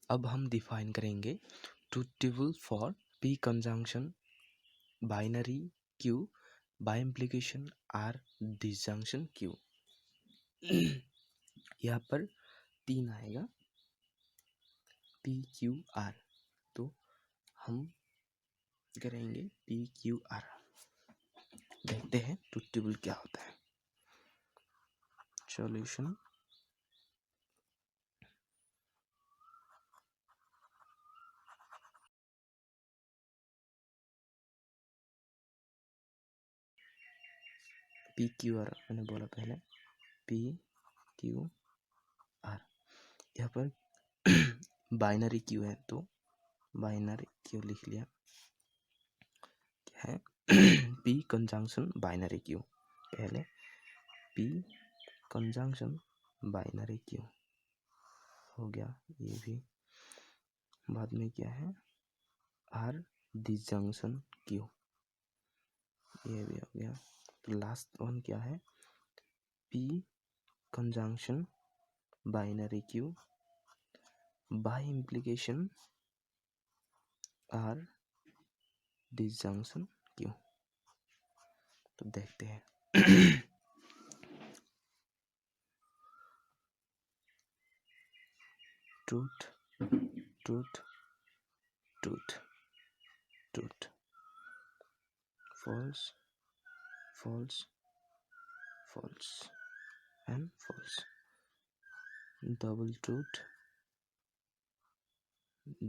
अब हम डिफाइन करेंगे truth table for P conjunction binary Q bi implication R disjunction Q. यहाँ पर 3 आएगा पी क्यू आर, तो हम करेंगे पी क्यू आर। देखते हैं ट्रूथ टेबल क्या होता है। सॉल्यूशन पी क्यू आर मैंने बोला पहले, पी क्यू आर। यहाँ पर बाइनरी क्यू है तो बाइनरी क्यू लिख लिया। क्या है पी कंजंक्शन बाइनरी क्यू, पहले पी कंजंक्शन बाइनरी क्यू हो गया, ये भी। बाद में क्या है आर डिसजंक्शन क्यू, ये भी हो गया। तो लास्ट वन क्या है P conjunction binary Q bi implication R disjunction Q. तो देखते हैं truth truth truth truth, false false false and false, double truth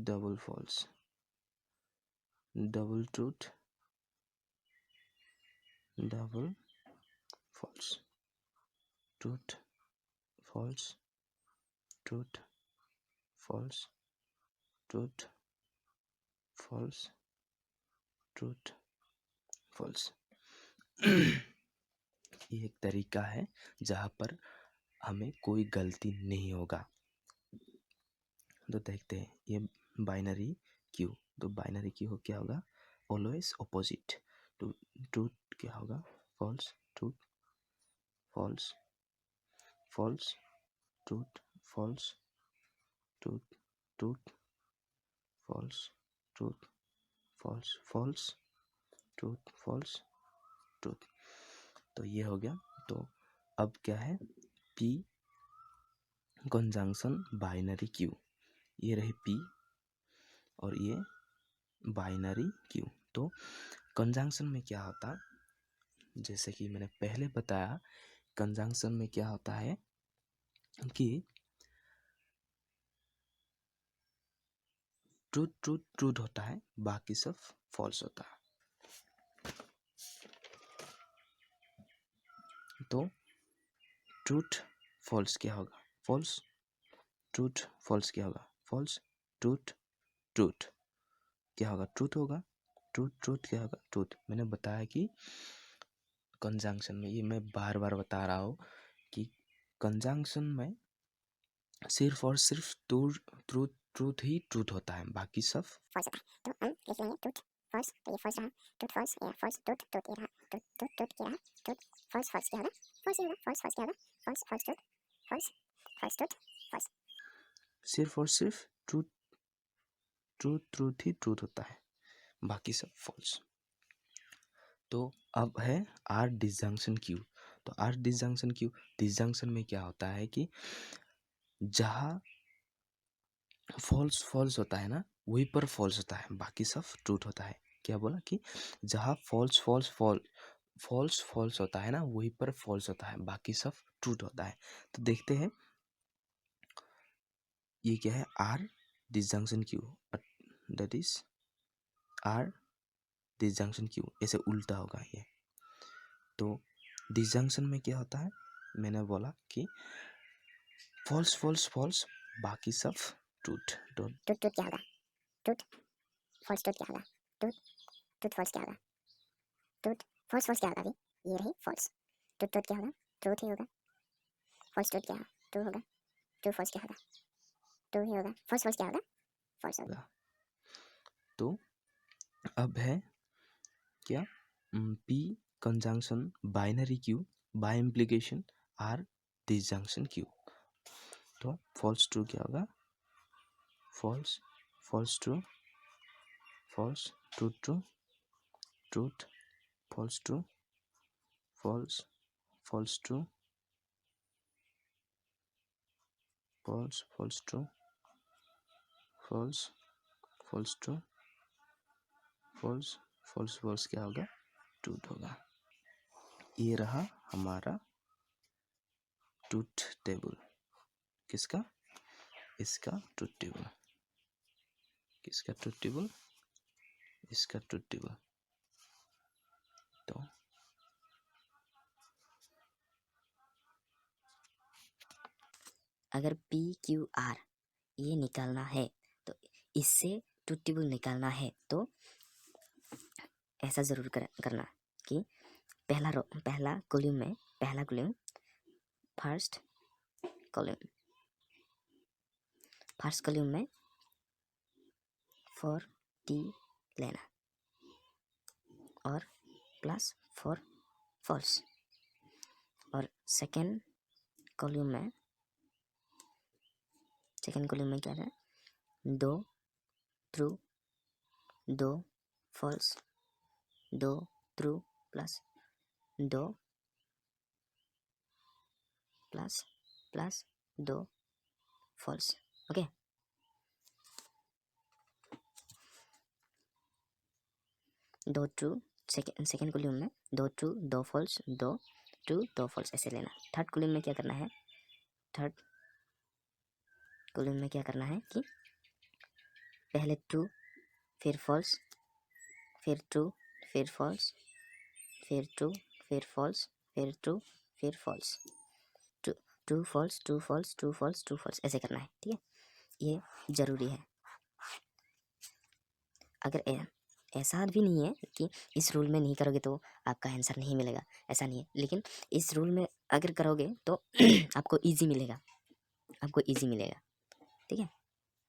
double false, double truth double false, truth false truth false truth false truth false। ये एक तरीका है जहाँ पर हमें कोई गलती नहीं होगा। तो देखते हैं ये बाइनरी क्यू, तो बाइनरी क्यू क्या होगा ऑलवेज ऑपोजिट। तो ट्रूथ क्या होगा false truth false false truth false truth truth false truth false false truth false truth. तो ये हो गया। तो अब क्या है पी कंजंक्शन बाइनरी क्यू, ये रही पी और ये बाइनरी क्यू। तो कंजंक्शन में क्या होता, जैसे कि मैंने पहले बताया, कंजंक्शन में क्या होता है कि ट्रूथ ट्रूथ ट्रूथ होता है, बाकी सब फॉल्स होता है। तो ट्रूथ फॉल्स क्या होगा फॉल्स, ट्रूथ फॉल्स क्या होगा फॉल्स, ट्रूथ ट्रूथ क्या होगा ट्रूथ होगा, ट्रूथ ट्रूथ क्या होगा ट्रूथ। मैंने बताया कि कंजंक्शन में, ये मैं बार बार बता रहा हूँ कि कंजंक्शन में सिर्फ और सिर्फ ट्रूथ ट्रूथ ट्रूथ ही ट्रूथ होता है, बाकी सब फॉल्स होता है। तो हम लिख लेंगे ट्रूथ फॉल्स, तो ये फॉल्स रहा, ट्रूथ फॉल्स, ये फॉल्स ट्रूथ ट्रूथ, ये रहा ट्रूथ ट्रूथ ट्रूथ, ये रहा ट्रूथ फॉल्स फॉल्स, क्या होगा फॉल्स, ये होगा फॉल्स फॉल्स, क्या होगा false false truth false false truth false. सिर्फ और सिर्फ ट्रूथ ट्रूथ ट्रूथ ही ट्रूथ होता है, बाकी सब फॉल्स। तो अब है आर डिसजंक्शन क्यू। तो आर डिसजंक्शन क्यू, डिसजंक्शन में क्या होता है कि जहाँ फॉल्स फॉल्स होता है ना वहीं पर फॉल्स होता है, बाकी सब ट्रूथ होता है। क्या बोला कि जहाँ फॉल्स फॉल्स फॉल्स फॉल्स होता है ना वहीं पर फॉल्स होता है, बाकी सब ट्रूथ होता है। तो देखते हैं ये क्या है R disjunction Q, that is R disjunction Q, ऐसे उल्टा होगा ये। तो डिसजंक्शन में क्या होता है, मैंने बोला कि फॉल्स फॉल्स फॉल्स, बाकी सब ट्रूथ। तो ट्रूथ ट्रूथ क्या होगा ट्रूथ फॉल्स ट्रूथ, क्या होगा ट्रूथ ट्रूथ फॉल्स, क्या होगा ट्रूथ फॉल्स फॉल्स, क्या होगा अभी, ये रही फॉल्स, ट्रूथ ट्रूथ क्या होगा ट्रूथ ही होगा, फॉल्स ट्रूथ क्या होगा ट्रू होगा, ट्रू फॉल्स क्या होगा ट्रू ही होगा, फॉल्स फॉल्स क्या होगा फॉल्स होगा। तो अब है क्या P conjunction binary Q bi implication R disjunction Q. तो फॉल्स ट्रू क्या होगा false, false true, false, truth true, truth, false true, false, false true, false, false true, false, false true, false, false, false क्या होगा, truth होगा। ये रहा हमारा truth table. किसका? इसका ट्रूथ टेबल। किसका ट्रूथ टेबल? इसका ट्रूथ टेबल। तो अगर पी क्यू आर ये निकालना है तो इससे ट्रूथ टेबल निकालना है तो ऐसा ज़रूर करना कि पहला कॉलम फर्स्ट कॉलम में 4t लेना और प्लस 4 फॉल्स, और सेकेंड कॉलम में क्या है, 2 true 2 false 2 true plus 2 plus 2 false. Okay, दो ट्रू सेकेंड कॉलम में 2 ट्रू 2 फॉल्स 2 ट्रू 2 फॉल्स ऐसे लेना। थर्ड कॉलम में क्या करना है, थर्ड कॉलम में क्या करना है कि पहले ट्रू फिर फॉल्स फिर ट्रू फिर फॉल्स फिर ट्रू फिर फॉल्स फिर ट्रू फिर false, true false true false true false true false ऐसे करना है। ठीक है, ये ज़रूरी है। अगर ऐसा भी नहीं है कि इस रूल में नहीं करोगे तो आपका आंसर नहीं मिलेगा, ऐसा नहीं है, लेकिन इस रूल में अगर करोगे तो आपको इजी मिलेगा, ठीक है।